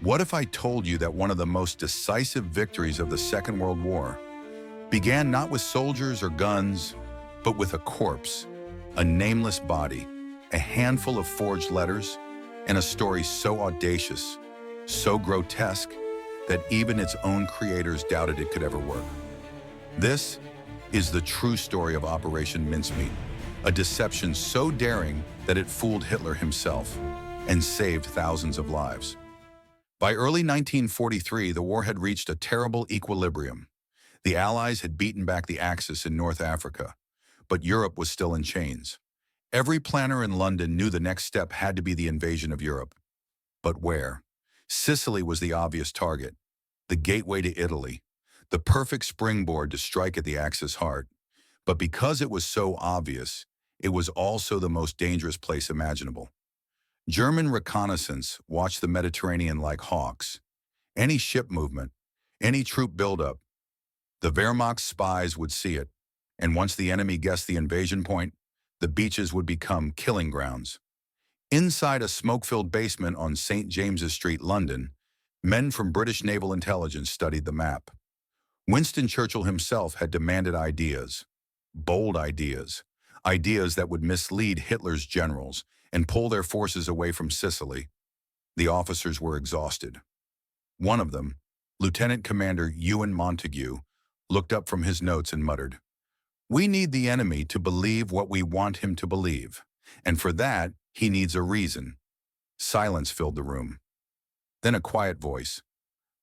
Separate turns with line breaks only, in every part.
What if I told you that one of the most decisive victories of the Second World War began not with soldiers or guns, but with a corpse, a nameless body, a handful of forged letters, and a story so audacious, so grotesque, that even its own creators doubted it could ever work? This is the true story of Operation Mincemeat, a deception so daring that it fooled Hitler himself and saved thousands of lives. By early 1943, the war had reached a terrible equilibrium. The Allies had beaten back the Axis in North Africa, but Europe was still in chains. Every planner in London knew the next step had to be the invasion of Europe. But where? Sicily was the obvious target, the gateway to Italy, the perfect springboard to strike at the Axis heart. But because it was so obvious, it was also the most dangerous place imaginable. German reconnaissance watched the Mediterranean like hawks. Any ship movement, any troop buildup, the Wehrmacht's spies would see it, and once the enemy guessed the invasion point, the beaches would become killing grounds. Inside a smoke-filled basement on St. James's Street, London, men from British naval intelligence studied the map. Winston Churchill himself had demanded ideas, bold ideas, ideas that would mislead Hitler's generals and pull their forces away from Sicily. The officers were exhausted. One of them, Lieutenant Commander Ewan Montague, looked up from his notes and muttered, "We need the enemy to believe what we want him to believe, and for that, he needs a reason." Silence filled the room. Then a quiet voice.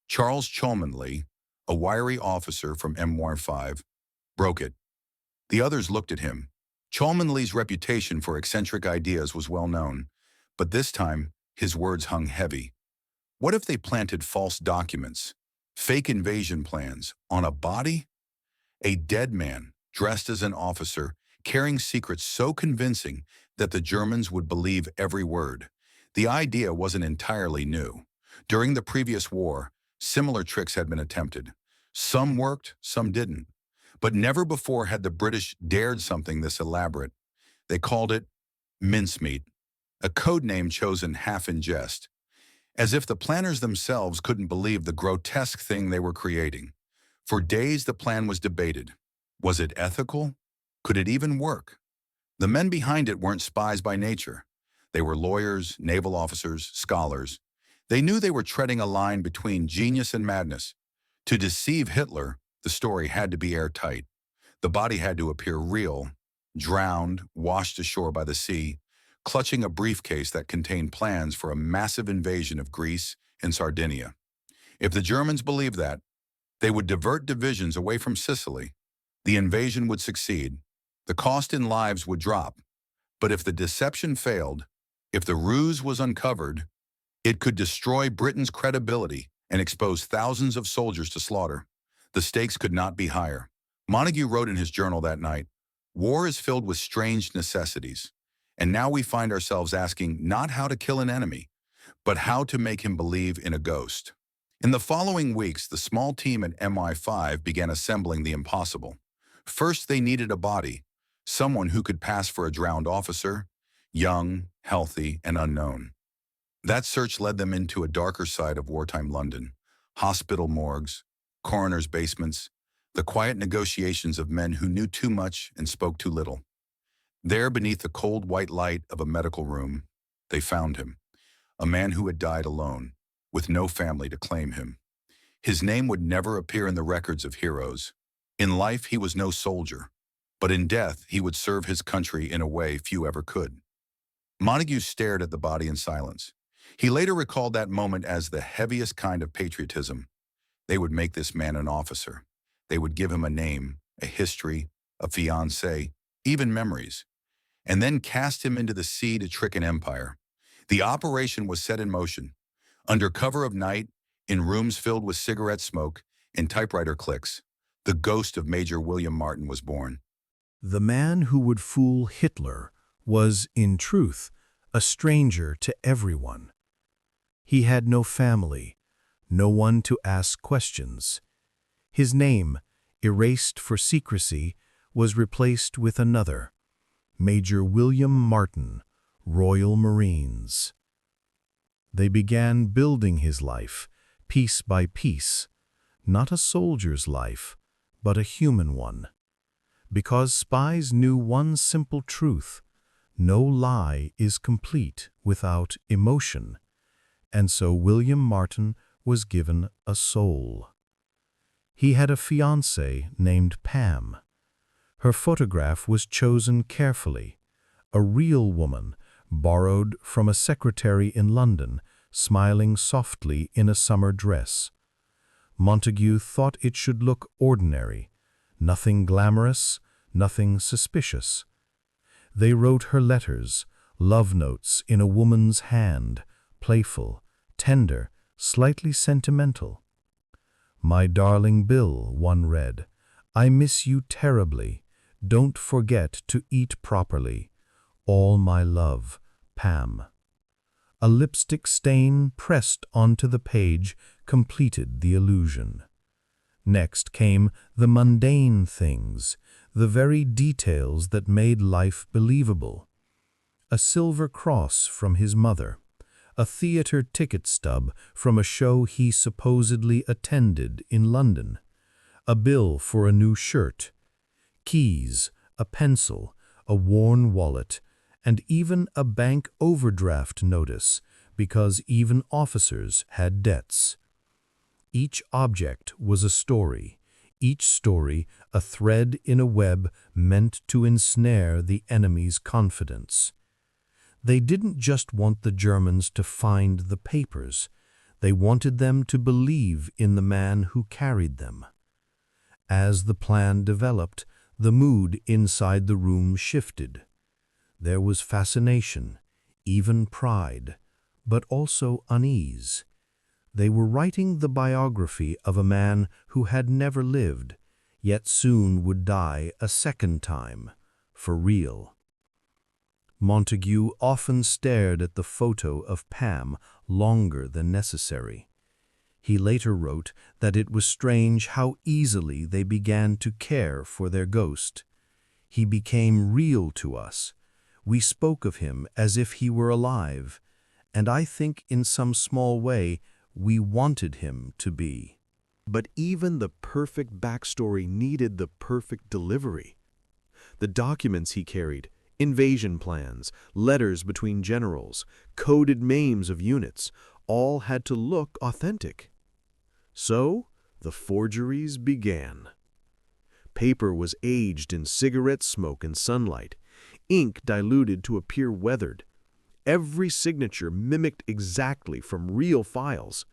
Charles Cholmondeley, a wiry officer from MI5, broke it. The others looked at him. Cholmondeley's reputation for eccentric ideas was well known, but this time his words hung heavy. What if they planted false documents, fake invasion plans, on a body? A dead man, dressed as an officer, carrying secrets so convincing that the Germans would believe every word. The idea wasn't entirely new. During the previous war, similar tricks had been attempted. Some worked, some didn't. But never before had the British dared something this elaborate. They called it mincemeat, a code name chosen half in jest, as if the planners themselves couldn't believe the grotesque thing they were creating. For days the plan was debated. Was it ethical? Could it even work? The men behind it weren't spies by nature. They were lawyers, naval officers, scholars. They knew they were treading a line between genius and madness. To deceive Hitler, the story had to be airtight. The body had to appear real, drowned, washed ashore by the sea, clutching a briefcase that contained plans for a massive invasion of Greece and Sardinia. If the Germans believed that, they would divert divisions away from Sicily. The invasion would succeed. The cost in lives would drop. But if the deception failed, if the ruse was uncovered, it could destroy Britain's credibility and expose thousands of soldiers to slaughter. The stakes could not be higher. Montague wrote in his journal that night, "War is filled with strange necessities, and now we find ourselves asking not how to kill an enemy, but how to make him believe in a ghost." In the following weeks, the small team at MI5 began assembling the impossible. First, they needed a body, someone who could pass for a drowned officer, young, healthy, and unknown. That search led them into a darker side of wartime London, hospital morgues, coroners' basements, the quiet negotiations of men who knew too much and spoke too little. There, beneath the cold white light of a medical room, they found him, a man who had died alone, with no family to claim him. His name would never appear in the records of heroes. In life, he was no soldier, but in death, he would serve his country in a way few ever could. Montague stared at the body in silence. He later recalled that moment as the heaviest kind of patriotism. They would make this man an officer. They would give him a name, a history, a fiancé, even memories, and then cast him into the sea to trick an empire. The operation was set in motion. Under cover of night, in rooms filled with cigarette smoke and typewriter clicks, the ghost of Major William Martin was born.
The man who would fool Hitler was, in truth, a stranger to everyone. He had no family, no one to ask questions. His name, erased for secrecy, was replaced with another, Major William Martin, Royal Marines. They began building his life, piece by piece, not a soldier's life, but a human one. Because spies knew one simple truth: no lie is complete without emotion. And so William Martin was given a soul. He had a fiancée named Pam. Her photograph was chosen carefully, a real woman, borrowed from a secretary in London, smiling softly in a summer dress. Montague thought it should look ordinary, nothing glamorous, nothing suspicious. They wrote her letters, love notes in a woman's hand, playful, tender, slightly sentimental. "My darling Bill," one read, "I miss you terribly. Don't forget to eat properly. All my love, Pam." A lipstick stain pressed onto the page completed the illusion. Next came the mundane things, the very details that made life believable. A silver cross from his mother, a theater ticket stub from a show he supposedly attended in London, a bill for a new shirt, keys, a pencil, a worn wallet, and even a bank overdraft notice, because even officers had debts. Each object was a story, each story a thread in a web meant to ensnare the enemy's confidence. They didn't just want the Germans to find the papers, they wanted them to believe in the man who carried them. As the plan developed, the mood inside the room shifted. There was fascination, even pride, but also unease. They were writing the biography of a man who had never lived, yet soon would die a second time, for real. Montague often stared at the photo of Pam longer than necessary. He later wrote that it was strange how easily they began to care for their ghost. "He became real to us. We spoke of him as if he were alive, and I think in some small way we wanted him to be."
But even the perfect backstory needed the perfect delivery. The documents he carried, invasion plans, letters between generals, coded names of units, all had to look authentic. So the forgeries began. Paper was aged in cigarette smoke and sunlight, ink diluted to appear weathered. Every signature mimicked exactly from real files.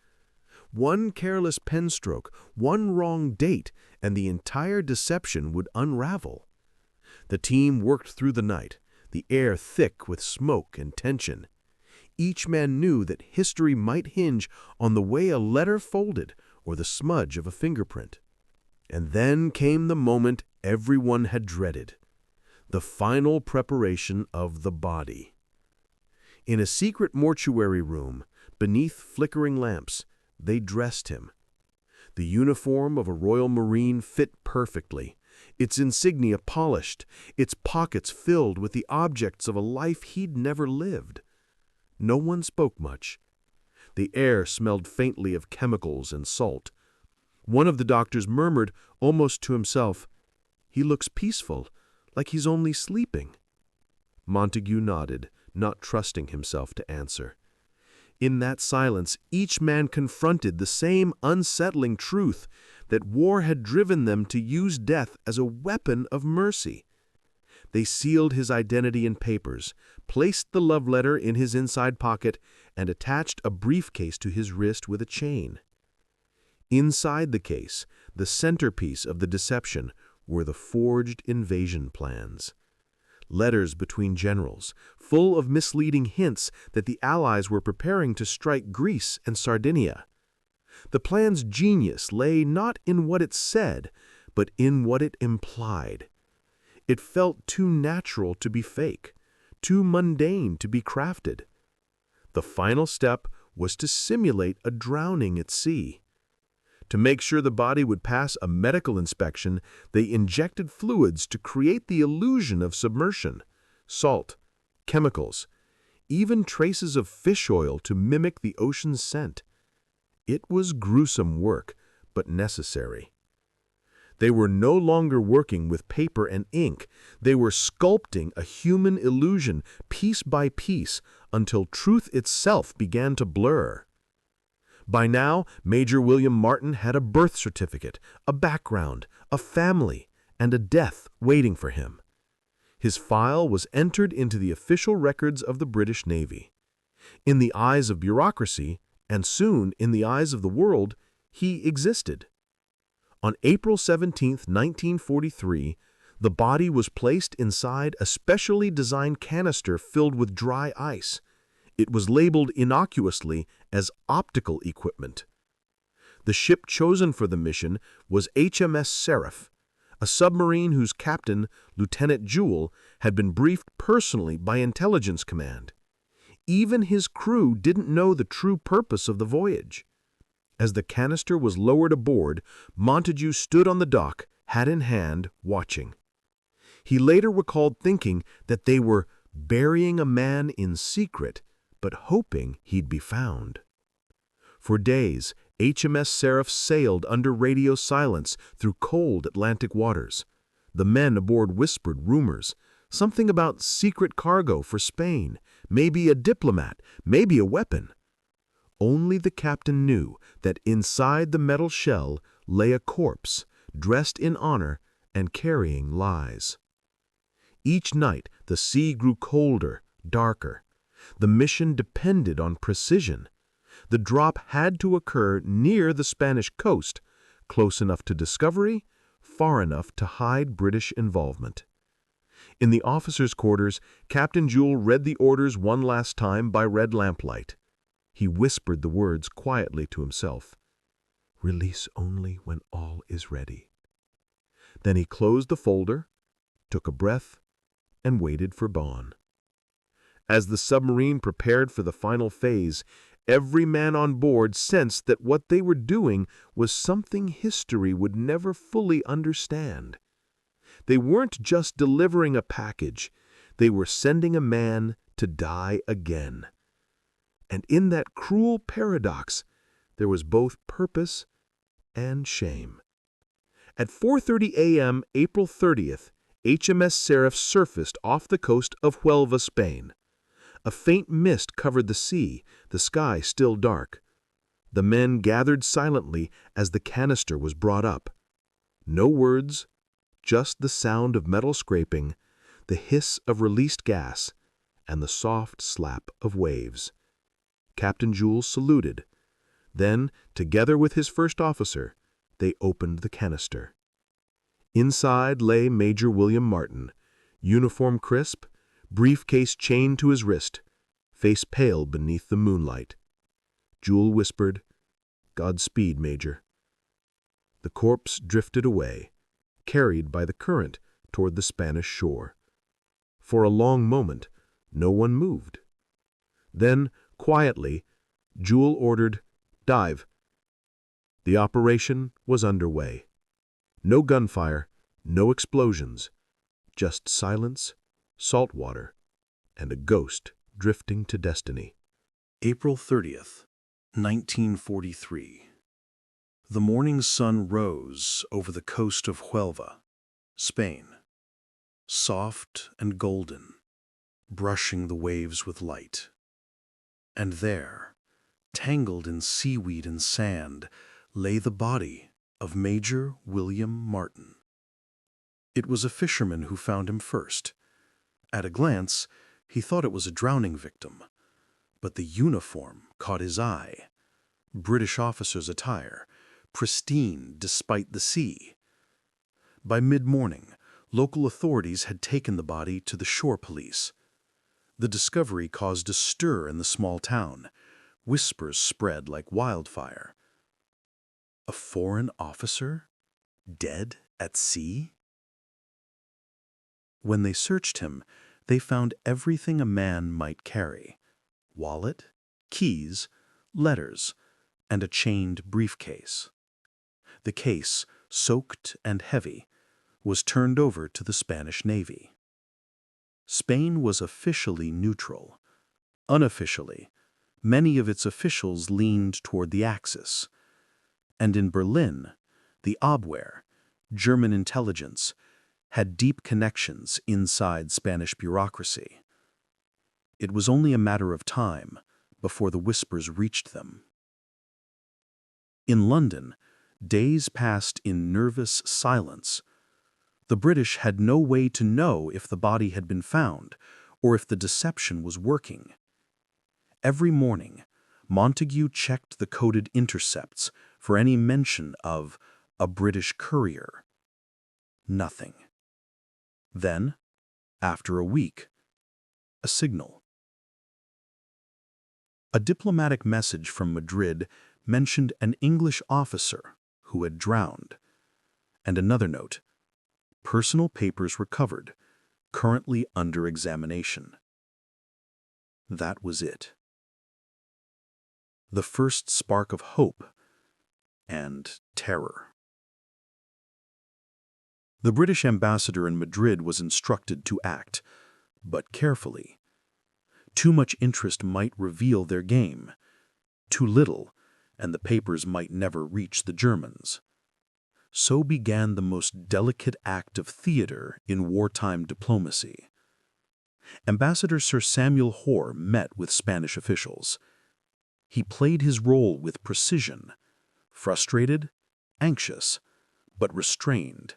One careless pen stroke, one wrong date, and the entire deception would unravel. The team worked through the night, the air thick with smoke and tension. Each man knew that history might hinge on the way a letter folded or the smudge of a fingerprint. And then came the moment everyone had dreaded: the final preparation of the body. In a secret mortuary room, beneath flickering lamps, they dressed him. The uniform of a Royal Marine fit perfectly, its insignia polished, its pockets filled with the objects of a life he'd never lived. No one spoke much. The air smelled faintly of chemicals and salt. One of the doctors murmured, almost to himself, "He looks peaceful, like he's only sleeping." Montague nodded, not trusting himself to answer. In that silence, each man confronted the same unsettling truth, that war had driven them to use death as a weapon of mercy. They sealed his identity in papers, placed the love letter in his inside pocket, and attached a briefcase to his wrist with a chain. Inside the case, the centerpiece of the deception, were the forged invasion plans. Letters between generals, full of misleading hints that the Allies were preparing to strike Greece and Sardinia. The plan's genius lay not in what it said, but in what it implied. It felt too natural to be fake, too mundane to be crafted. The final step was to simulate a drowning at sea. To make sure the body would pass a medical inspection, they injected fluids to create the illusion of submersion: salt, chemicals, even traces of fish oil to mimic the ocean's scent. It was gruesome work, but necessary. They were no longer working with paper and ink. They were sculpting a human illusion piece by piece until truth itself began to blur. By now, Major William Martin had a birth certificate, a background, a family, and a death waiting for him. His file was entered into the official records of the British Navy. In the eyes of bureaucracy, and soon in the eyes of the world, he existed. On April 17, 1943, the body was placed inside a specially designed canister filled with dry ice. It was labeled innocuously as optical equipment. The ship chosen for the mission was HMS Seraph, a submarine whose captain, Lieutenant Jewell, had been briefed personally by Intelligence Command. Even his crew didn't know the true purpose of the voyage. As the canister was lowered aboard, Montague stood on the dock, hat in hand, watching. He later recalled thinking that they were burying a man in secret, but hoping he'd be found. For days, HMS Seraph sailed under radio silence through cold Atlantic waters. The men aboard whispered rumors, something about secret cargo for Spain, maybe a diplomat, maybe a weapon. Only the captain knew that inside the metal shell lay a corpse, dressed in honor and carrying lies. Each night the sea grew colder, darker. The mission depended on precision. The drop had to occur near the Spanish coast, close enough to discovery, far enough to hide British involvement. In the officers' quarters, Captain Jewell read the orders one last time by red lamplight. He whispered the words quietly to himself. "Release only when all is ready." Then he closed the folder, took a breath, and waited for dawn. As the submarine prepared for the final phase, every man on board sensed that what they were doing was something history would never fully understand. They weren't just delivering a package, they were sending a man to die again. And in that cruel paradox, there was both purpose and shame. At 4:30 a.m., April 30th, HMS Seraph surfaced off the coast of Huelva, Spain. A faint mist covered the sea, the sky still dark. The men gathered silently as the canister was brought up. No words, just the sound of metal scraping, the hiss of released gas, and the soft slap of waves. Captain Jewell saluted. Then, together with his first officer, they opened the canister. Inside lay Major William Martin, uniform crisp, briefcase chained to his wrist, face pale beneath the moonlight. Jewell whispered, "Godspeed, Major." The corpse drifted away, carried by the current toward the Spanish shore. For a long moment, no one moved. Then, quietly, Jewell ordered, "Dive." The operation was underway. No gunfire, no explosions, just silence, salt water, and a ghost drifting to destiny.
April 30th, 1943. The morning sun rose over the coast of Huelva, Spain, soft and golden, brushing the waves with light. And there, tangled in seaweed and sand, lay the body of Major William Martin. It was a fisherman who found him first. At a glance, he thought it was a drowning victim, but the uniform caught his eye. British officer's attire, pristine despite the sea. By mid-morning, local authorities had taken the body to the shore police. The discovery caused a stir in the small town. Whispers spread like wildfire. A foreign officer? Dead at sea? When they searched him, they found everything a man might carry: wallet, keys, letters, and a chained briefcase. The case, soaked and heavy, was turned over to the Spanish Navy. Spain was officially neutral,
Unofficially, many of its officials leaned toward the Axis. And in Berlin, the Abwehr, German intelligence, had deep connections inside Spanish bureaucracy. It was only a matter of time before the whispers reached them. In London, days passed in nervous silence. The British had no way to know if the body had been found or if the deception was working. Every morning, Montague checked the coded intercepts for any mention of a British courier. Nothing. Then, after a week, a signal. A diplomatic message from Madrid mentioned an English officer who had drowned, and another note: personal papers recovered, currently under examination. That was it. The first spark of hope and terror. The British ambassador in Madrid was instructed to act, but carefully. Too much interest might reveal their game. Too little, and the papers might never reach the Germans. So began the most delicate act of theater in wartime diplomacy. Ambassador Sir Samuel Hoare met with Spanish officials. He played his role with precision, frustrated, anxious, but restrained.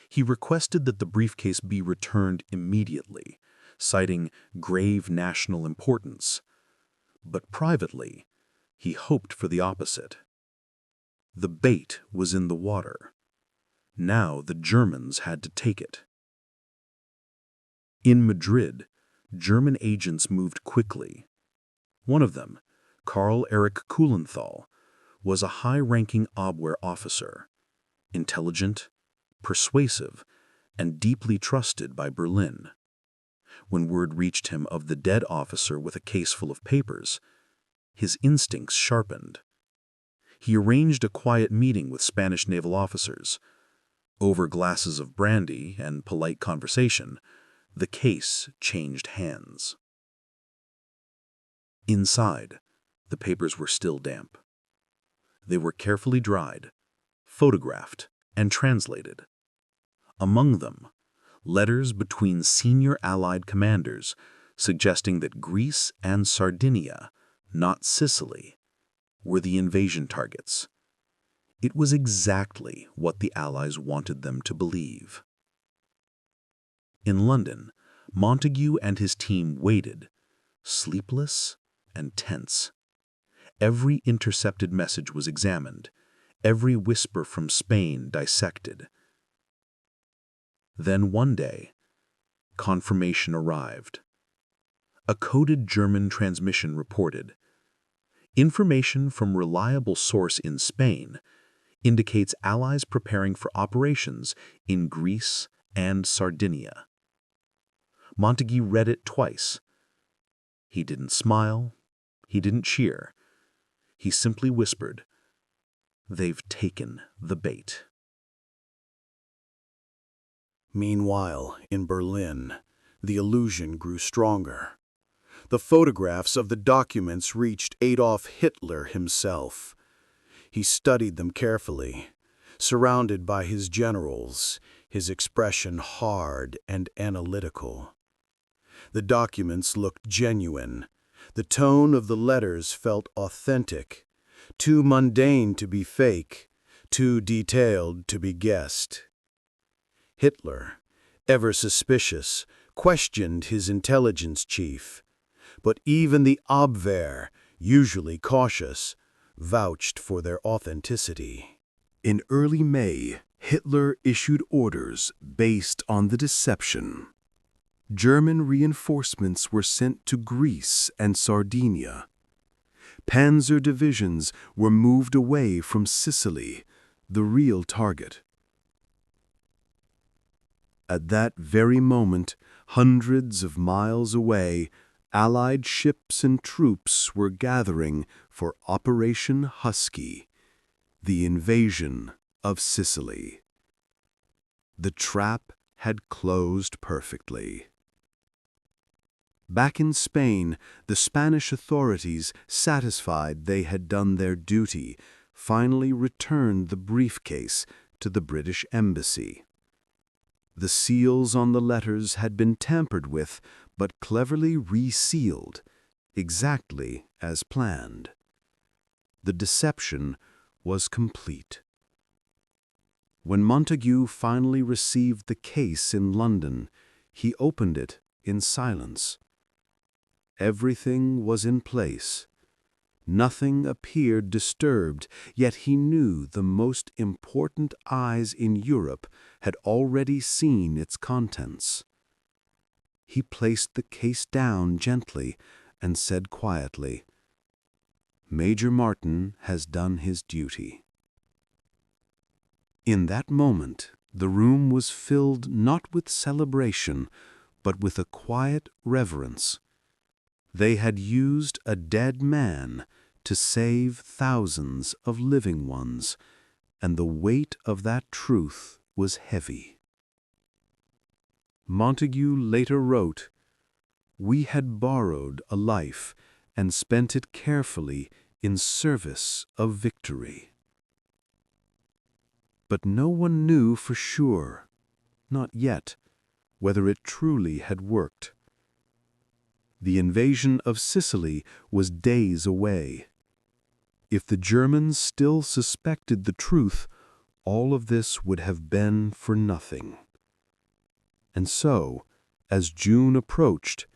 He requested that the briefcase be returned immediately, citing grave national importance. But privately, he hoped for the opposite. The bait was in the water. Now the Germans had to take it. In Madrid, German agents moved quickly. One of them, Karl Erich Kuhlenthal, was a high-ranking Abwehr officer, intelligent, persuasive, and deeply trusted by Berlin. When word reached him of the dead officer with a case full of papers, his instincts sharpened. He arranged a quiet meeting with Spanish naval officers. Over glasses of brandy and polite conversation, the case changed hands. Inside, the papers were still damp. They were carefully dried, photographed, and translated. Among them, letters between senior Allied commanders suggesting that Greece and Sardinia, not Sicily, were the invasion targets. It was exactly what the Allies wanted them to believe. In London, Montague and his team waited, sleepless and tense. Every intercepted message was examined, every whisper from Spain dissected. Then one day, confirmation arrived. A coded German transmission reported, "Information from reliable source in Spain indicates Allies preparing for operations in Greece and Sardinia." Montague read it twice. He didn't smile. He didn't cheer. He simply whispered, "They've taken the bait."
Meanwhile, in Berlin, the illusion grew stronger. The photographs of the documents reached Adolf Hitler himself. He studied them carefully, surrounded by his generals, his expression hard and analytical. The documents looked genuine. The tone of the letters felt authentic, too mundane to be fake, too detailed to be guessed. Hitler, ever suspicious, questioned his intelligence chief, but even the Abwehr, usually cautious, vouched for their authenticity. In early May, Hitler issued orders based on the deception. German reinforcements were sent to Greece and Sardinia. Panzer divisions were moved away from Sicily, the real target. At that very moment, hundreds of miles away, Allied ships and troops were gathering for Operation Husky, the invasion of Sicily. The trap had closed perfectly.
Back in Spain, the Spanish authorities, satisfied they had done their duty, finally returned the briefcase to the British Embassy. The seals on the letters had been tampered with, but cleverly resealed, exactly as planned. The deception was complete. When Montague finally received the case in London, he opened it in silence. Everything was in place. Nothing appeared disturbed, yet he knew the most important eyes in Europe had already seen its contents. He placed the case down gently and said quietly, "Major Martin has done his duty." In that moment, the room was filled not with celebration, but with a quiet reverence. They had used a dead man to save thousands of living ones, and the weight of that truth was heavy. Montague later wrote, "We had borrowed a life and spent it carefully in service of victory." But no one knew for sure, not yet, whether it truly had worked. The invasion of Sicily was days away. If the Germans still suspected the truth, all of this would have been for nothing. And so, as June approached,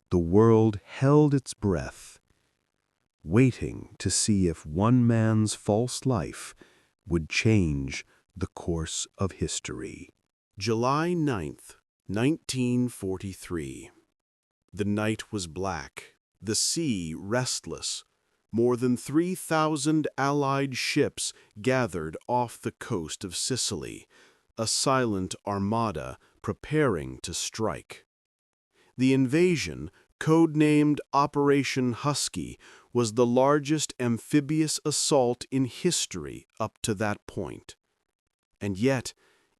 the world held its breath, waiting to see if one man's false life would change the course of history. July 9th, 1943. The night was black, the sea restless. More than 3,000 Allied ships gathered off the coast of Sicily, a silent armada preparing to strike. The invasion, codenamed Operation Husky, was the largest amphibious assault in history up to that point. And yet,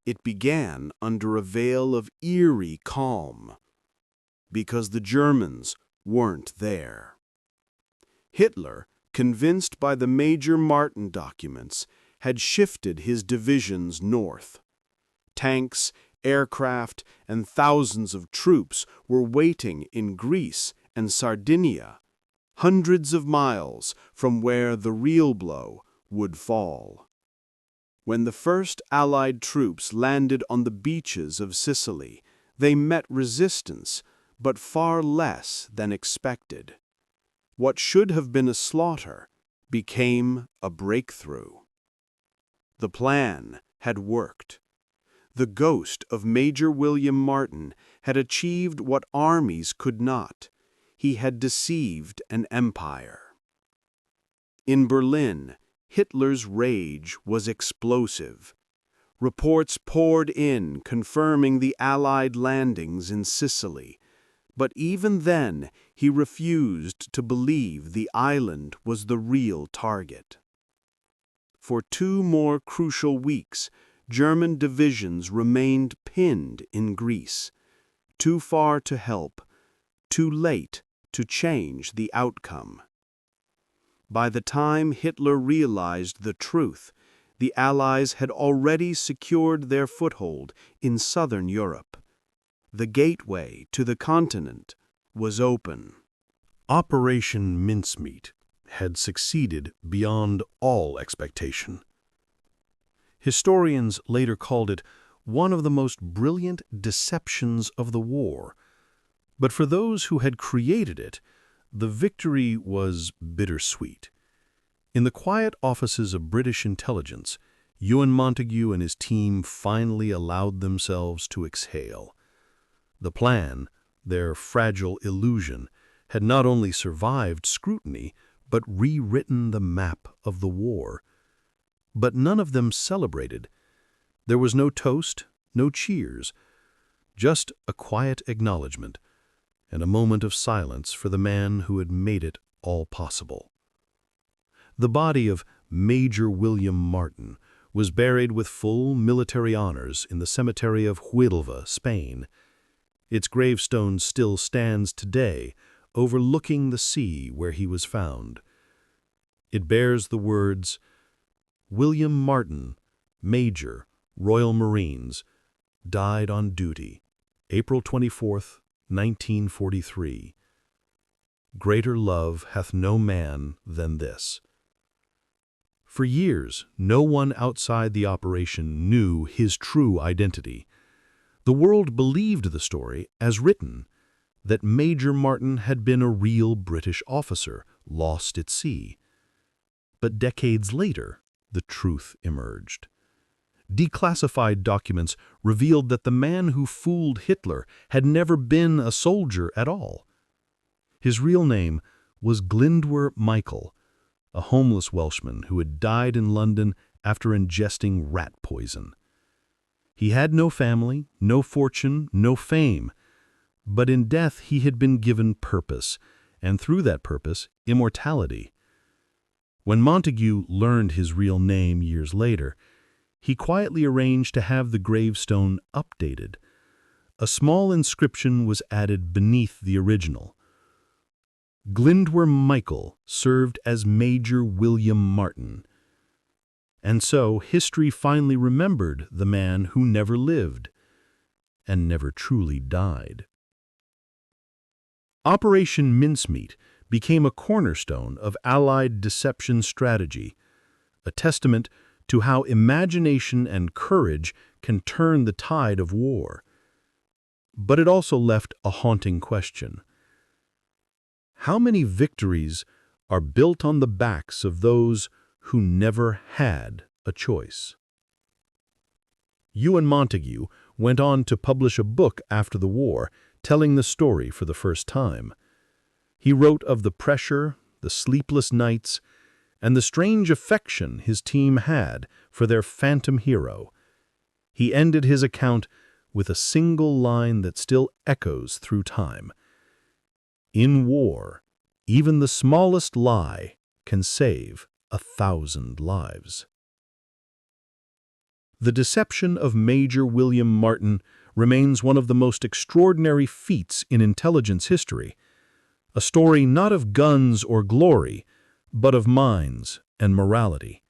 it began under a veil of eerie calm, because the Germans weren't there. Hitler, convinced by the Major Martin documents, had shifted his divisions north. Tanks, aircraft, and thousands of troops were waiting in Greece and Sardinia, hundreds of miles from where the real blow would fall. When the first Allied troops landed on the beaches of Sicily, they met resistance, but far less than expected. What should have been a slaughter became a breakthrough. The plan had worked. The ghost of Major William Martin had achieved what armies could not. He had deceived an empire. In Berlin, Hitler's rage was explosive. Reports poured in confirming the Allied landings in Sicily, but even then he refused to believe the island was the real target. For 2 more crucial weeks, German divisions remained pinned in Greece, too far to help, too late to change the outcome. By the time Hitler realized the truth, the Allies had already secured their foothold in southern Europe. The gateway to the continent was open.
Operation Mincemeat had succeeded beyond all expectation. Historians later called it one of the most brilliant deceptions of the war. But for those who had created it, the victory was bittersweet. In the quiet offices of British intelligence, Ewan Montague and his team finally allowed themselves to exhale. The plan, their fragile illusion, had not only survived scrutiny, but rewritten the map of the war. But none of them celebrated. There was no toast, no cheers, just a quiet acknowledgement and a moment of silence for the man who had made it all possible. The body of Major William Martin was buried with full military honors in the cemetery of Huelva, Spain. Its gravestone still stands today, overlooking the sea where he was found. It bears the words, "William Martin, Major, Royal Marines, died on duty, April 24th, 1943. Greater love hath no man than this." For years, no one outside the operation knew his true identity. The world believed the story as written, that Major Martin had been a real British officer lost at sea. But decades later, the truth emerged. Declassified documents revealed that the man who fooled Hitler had never been a soldier at all. His real name was Glyndwr Michael, a homeless Welshman who had died in London after ingesting rat poison. He had no family, no fortune, no fame, but in death he had been given purpose, and through that purpose, immortality. When Montagu learned his real name years later, he quietly arranged to have the gravestone updated. A small inscription was added beneath the original. Glyndwr Michael served as Major William Martin. And so history finally remembered the man who never lived and never truly died. Operation Mincemeat became a cornerstone of Allied deception strategy, a testament to how imagination and courage can turn the tide of war. But it also left a haunting question. How many victories are built on the backs of those who never had a choice? Ewan Montagu went on to publish a book after the war, telling the story for the first time. He wrote of the pressure, the sleepless nights, and the strange affection his team had for their phantom hero. He ended his account with a single line that still echoes through time. In war, even the smallest lie can save 1,000 lives. The deception of Major William Martin remains one of the most extraordinary feats in intelligence history, a story not of guns or glory, but of minds and morality.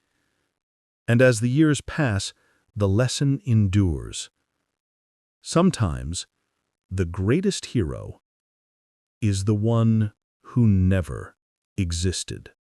And as the years pass, the lesson endures. Sometimes, the greatest hero is the one who never existed.